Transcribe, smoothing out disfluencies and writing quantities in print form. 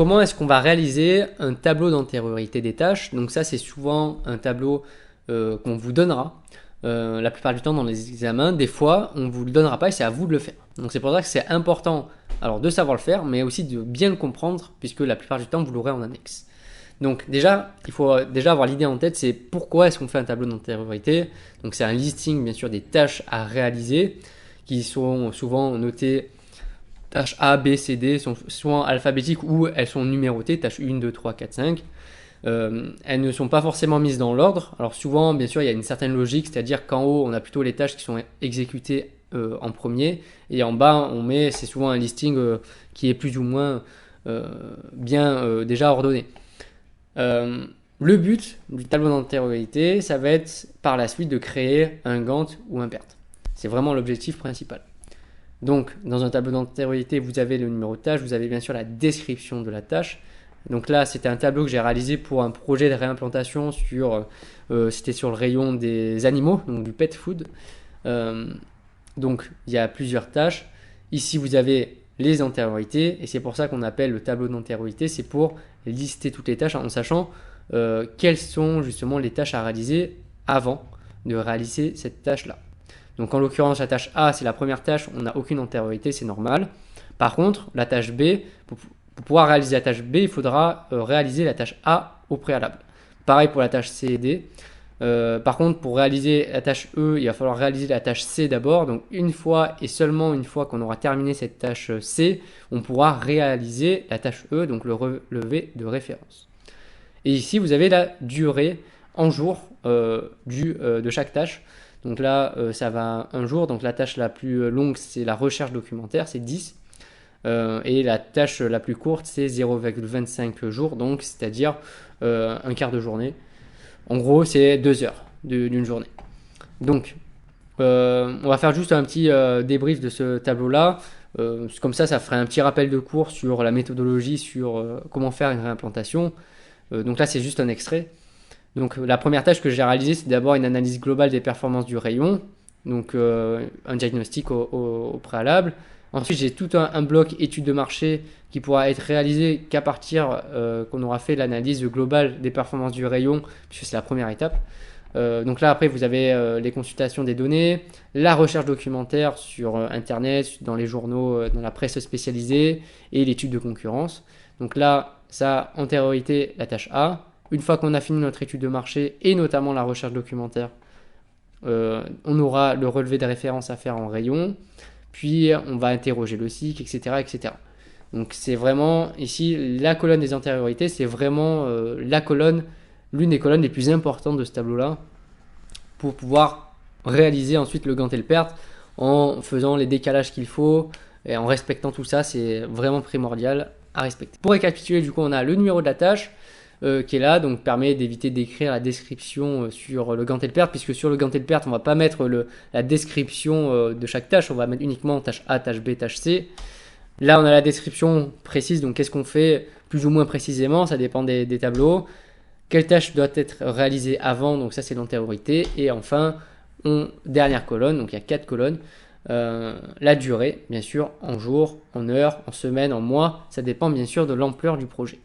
comment est-ce qu'on va réaliser un tableau d'antériorité des tâches? Donc ça, c'est souvent un tableau qu'on vous donnera. La plupart du temps dans les examens, des fois, on ne vous le donnera pas et c'est à vous de le faire. Donc c'est pour ça que c'est important alors de savoir le faire, mais aussi de bien le comprendre, puisque la plupart du temps, vous l'aurez en annexe. Donc déjà, il faut déjà avoir l'idée en tête, c'est pourquoi est-ce qu'on fait un tableau d'antériorité. Donc c'est un listing, bien sûr, des tâches à réaliser, qui sont souvent notées tâches A, B, C, D, sont soit alphabétiques ou elles sont numérotées, tâches 1, 2, 3, 4, 5. Elles ne sont pas forcément mises dans l'ordre. Alors souvent, bien sûr, il y a une certaine logique, c'est-à-dire qu'en haut, on a plutôt les tâches qui sont exécutées en premier, et en bas, on met, c'est souvent un listing qui est plus ou moins bien déjà ordonné. Le but du tableau d'antériorité, ça va être par la suite de créer un Gantt ou un PERT. C'est vraiment l'objectif principal. Donc, dans un tableau d'antériorité, vous avez le numéro de tâche, vous avez bien sûr la description de la tâche. Donc là, c'était un tableau que j'ai réalisé pour un projet de réimplantation c'était sur le rayon des animaux, donc du pet food. Donc, il y a plusieurs tâches. Ici, vous avez les antériorités, et c'est pour ça qu'on appelle le tableau d'antériorité, c'est pour lister toutes les tâches en sachant quelles sont justement les tâches à réaliser avant de réaliser cette tâche-là. Donc en l'occurrence, la tâche A, c'est la première tâche, on n'a aucune antériorité, c'est normal. Par contre, la tâche B, pour pouvoir réaliser la tâche B, il faudra réaliser la tâche A au préalable. Pareil pour la tâche C et D. Par contre, pour réaliser la tâche E, il va falloir réaliser la tâche C d'abord. Donc une fois et seulement une fois qu'on aura terminé cette tâche C, on pourra réaliser la tâche E, donc le relevé de référence. Et ici, vous avez la durée en jours de chaque tâche. Donc là, ça va un jour. Donc la tâche la plus longue, c'est la recherche documentaire, c'est 10. Et la tâche la plus courte, c'est 0,25 jours, donc c'est-à-dire un quart de journée. En gros, c'est 2 heures d'une journée. Donc, on va faire juste un petit débrief de ce tableau-là. Comme ça ferait un petit rappel de cours sur la méthodologie, sur comment faire une réimplantation. Donc là, c'est juste un extrait. Donc la première tâche que j'ai réalisée, c'est d'abord une analyse globale des performances du rayon, donc un diagnostic au préalable. Ensuite, j'ai tout un bloc étude de marché qui pourra être réalisé qu'à partir qu'on aura fait l'analyse globale des performances du rayon, puisque c'est la première étape. Donc là, après, vous avez les consultations des données, la recherche documentaire sur Internet, dans les journaux, dans la presse spécialisée et l'étude de concurrence. Donc là, ça, antériorité, la tâche A. Une fois qu'on a fini notre étude de marché et notamment la recherche documentaire, on aura le relevé de référence à faire en rayon, puis on va interroger le cycle, etc. etc. Donc c'est vraiment, ici, la colonne des antériorités, c'est vraiment l'une des colonnes les plus importantes de ce tableau-là, pour pouvoir réaliser ensuite le Gantt et le PERT en faisant les décalages qu'il faut, et en respectant tout ça, c'est vraiment primordial à respecter. Pour récapituler, du coup, on a le numéro de la tâche, qui est là, donc permet d'éviter d'écrire la description sur le Gantt et le PERT, puisque sur le Gantt et le PERT, on ne va pas mettre la description de chaque tâche, on va mettre uniquement tâche A, tâche B, tâche C. Là, on a la description précise, donc qu'est-ce qu'on fait plus ou moins précisément, ça dépend des tableaux. Quelle tâche doit être réalisée avant, donc ça c'est l'antériorité. Et enfin, dernière colonne, donc il y a 4 colonnes, la durée, bien sûr, en jours, en heures, en semaines, en mois, ça dépend bien sûr de l'ampleur du projet.